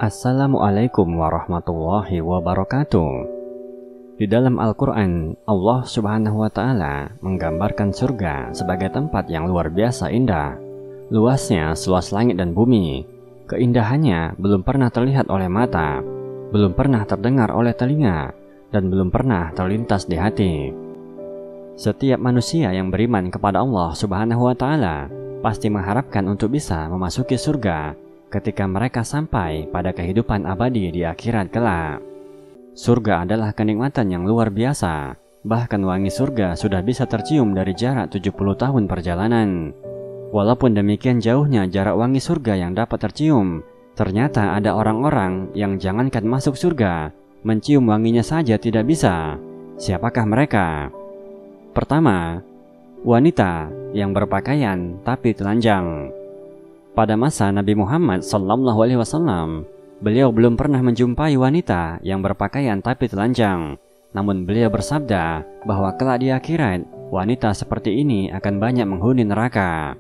Assalamualaikum warahmatullahi wabarakatuh. Di dalam Al-Quran, Allah Subhanahu wa Ta'ala menggambarkan surga sebagai tempat yang luar biasa indah. Luasnya seluas langit dan bumi. Keindahannya belum pernah terlihat oleh mata, belum pernah terdengar oleh telinga, dan belum pernah terlintas di hati. Setiap manusia yang beriman kepada Allah Subhanahu wa Ta'ala pasti mengharapkan untuk bisa memasuki surga ketika mereka sampai pada kehidupan abadi di akhirat kelak. Surga adalah kenikmatan yang luar biasa. Bahkan wangi surga sudah bisa tercium dari jarak 70 tahun perjalanan. Walaupun demikian jauhnya jarak wangi surga yang dapat tercium, ternyata ada orang-orang yang jangankan masuk surga, mencium wanginya saja tidak bisa. Siapakah mereka? Pertama, wanita yang berpakaian tapi telanjang. Pada masa Nabi Muhammad SAW, beliau belum pernah menjumpai wanita yang berpakaian tapi telanjang. Namun beliau bersabda bahwa kelak di akhirat, wanita seperti ini akan banyak menghuni neraka.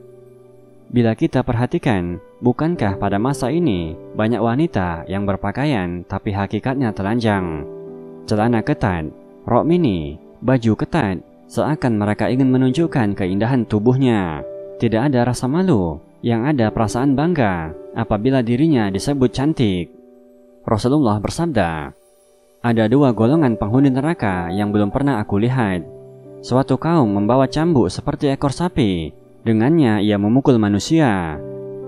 Bila kita perhatikan, bukankah pada masa ini banyak wanita yang berpakaian tapi hakikatnya telanjang? Celana ketat, rok mini, baju ketat, seakan mereka ingin menunjukkan keindahan tubuhnya. Tidak ada rasa malu, yang ada perasaan bangga apabila dirinya disebut cantik. Rasulullah bersabda, ada dua golongan penghuni neraka yang belum pernah aku lihat. Suatu kaum membawa cambuk seperti ekor sapi, dengannya ia memukul manusia.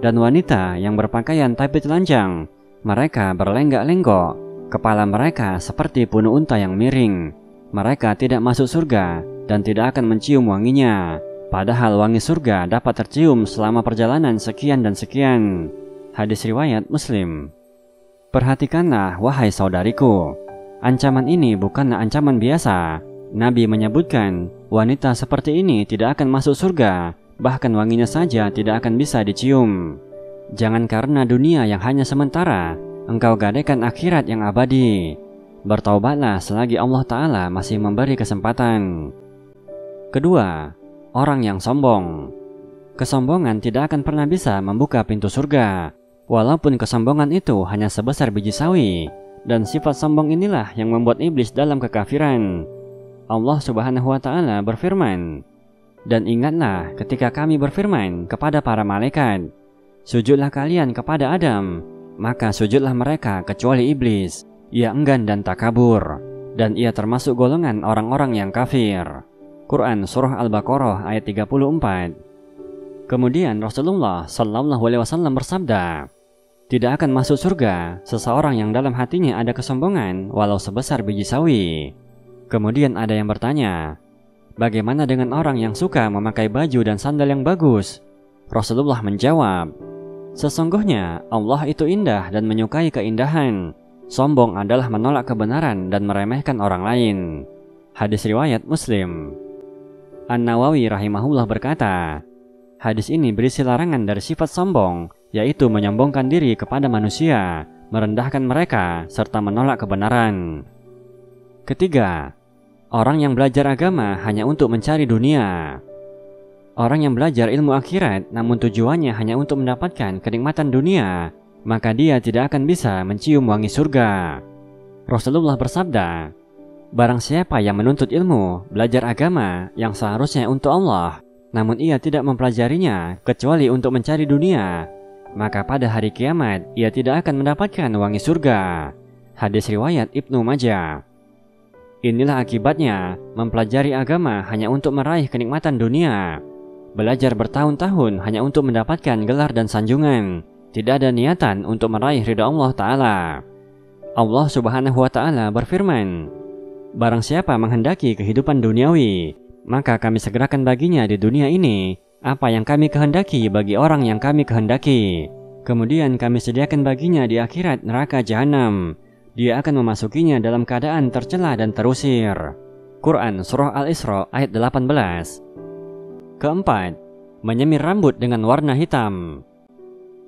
Dan wanita yang berpakaian tapi telanjang, mereka berlenggak-lenggok, kepala mereka seperti punuh unta yang miring. Mereka tidak masuk surga dan tidak akan mencium wanginya. Padahal wangi surga dapat tercium selama perjalanan sekian dan sekian. Hadis riwayat Muslim. Perhatikanlah wahai saudariku, ancaman ini bukanlah ancaman biasa. Nabi menyebutkan wanita seperti ini tidak akan masuk surga, bahkan wanginya saja tidak akan bisa dicium. Jangan karena dunia yang hanya sementara, engkau gadaikan akhirat yang abadi. Bertaubatlah selagi Allah Ta'ala masih memberi kesempatan. Kedua, orang yang sombong. Kesombongan tidak akan pernah bisa membuka pintu surga, walaupun kesombongan itu hanya sebesar biji sawi. Dan sifat sombong inilah yang membuat iblis dalam kekafiran. Allah Subhanahu wa Ta'ala berfirman, dan ingatlah ketika kami berfirman kepada para malaikat, sujudlah kalian kepada Adam, maka sujudlah mereka kecuali iblis. Ia enggan dan takabur, dan ia termasuk golongan orang-orang yang kafir. Quran Surah Al-Baqarah ayat 34. Kemudian Rasulullah SAW bersabda, tidak akan masuk surga seseorang yang dalam hatinya ada kesombongan walau sebesar biji sawi. Kemudian ada yang bertanya, bagaimana dengan orang yang suka memakai baju dan sandal yang bagus? Rasulullah menjawab, sesungguhnya Allah itu indah dan menyukai keindahan. Sombong adalah menolak kebenaran dan meremehkan orang lain. Hadis riwayat Muslim. An-Nawawi rahimahullah berkata, hadis ini berisi larangan dari sifat sombong, yaitu menyombongkan diri kepada manusia, merendahkan mereka, serta menolak kebenaran. Ketiga, orang yang belajar agama hanya untuk mencari dunia. Orang yang belajar ilmu akhirat namun tujuannya hanya untuk mendapatkan kenikmatan dunia, maka dia tidak akan bisa mencium wangi surga. Rasulullah bersabda, barang siapa yang menuntut ilmu, belajar agama yang seharusnya untuk Allah, namun ia tidak mempelajarinya kecuali untuk mencari dunia, maka pada hari kiamat ia tidak akan mendapatkan wangi surga. Hadis riwayat Ibnu Majah. Inilah akibatnya mempelajari agama hanya untuk meraih kenikmatan dunia. Belajar bertahun-tahun hanya untuk mendapatkan gelar dan sanjungan. Tidak ada niatan untuk meraih ridha Allah Ta'ala. Allah Subhanahu wa Ta'ala berfirman, barang siapa menghendaki kehidupan duniawi, maka kami segerakan baginya di dunia ini apa yang kami kehendaki bagi orang yang kami kehendaki. Kemudian kami sediakan baginya di akhirat neraka jahanam. Dia akan memasukinya dalam keadaan tercela dan terusir. Quran Surah Al-Isra ayat 18. Keempat, menyemir rambut dengan warna hitam.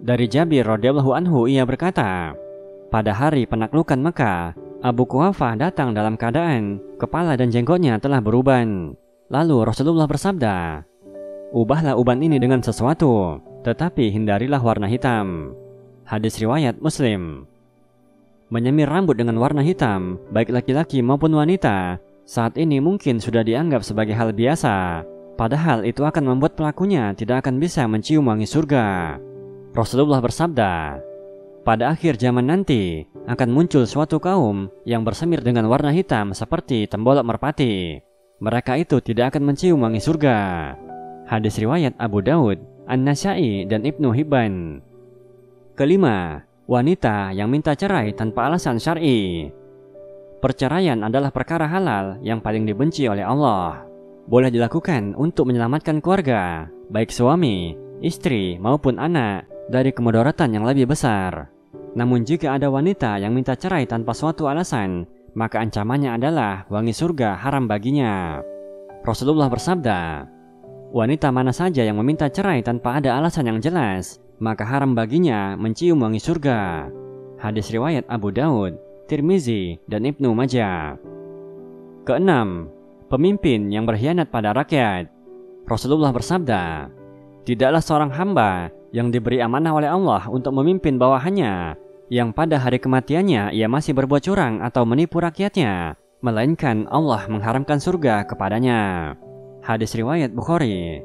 Dari Jabir radhiyallahu anhu ia berkata, pada hari penaklukan Mekah, Abu Quhafah datang dalam keadaan kepala dan jenggotnya telah beruban. Lalu Rasulullah bersabda, ubahlah uban ini dengan sesuatu, tetapi hindarilah warna hitam. Hadis riwayat Muslim. Menyemir rambut dengan warna hitam, baik laki-laki maupun wanita, saat ini mungkin sudah dianggap sebagai hal biasa. Padahal itu akan membuat pelakunya tidak akan bisa mencium wangi surga. Rasulullah bersabda, pada akhir zaman nanti akan muncul suatu kaum yang bersemir dengan warna hitam seperti tembolok merpati. Mereka itu tidak akan mencium wangi surga. Hadis riwayat Abu Daud, An-Nasa'i, dan Ibnu Hibban. Kelima, wanita yang minta cerai tanpa alasan syar'i. Perceraian adalah perkara halal yang paling dibenci oleh Allah. Boleh dilakukan untuk menyelamatkan keluarga, baik suami, istri, maupun anak, dari kemudaratan yang lebih besar. Namun jika ada wanita yang minta cerai tanpa suatu alasan, maka ancamannya adalah wangi surga haram baginya. Rasulullah bersabda, wanita mana saja yang meminta cerai tanpa ada alasan yang jelas, maka haram baginya mencium wangi surga. Hadis riwayat Abu Daud, Tirmizi, dan Ibnu Majah. Keenam, pemimpin yang berkhianat pada rakyat. Rasulullah bersabda, tidaklah seorang hamba yang diberi amanah oleh Allah untuk memimpin bawahannya, yang pada hari kematiannya ia masih berbuat curang atau menipu rakyatnya, melainkan Allah mengharamkan surga kepadanya. Hadis riwayat Bukhari.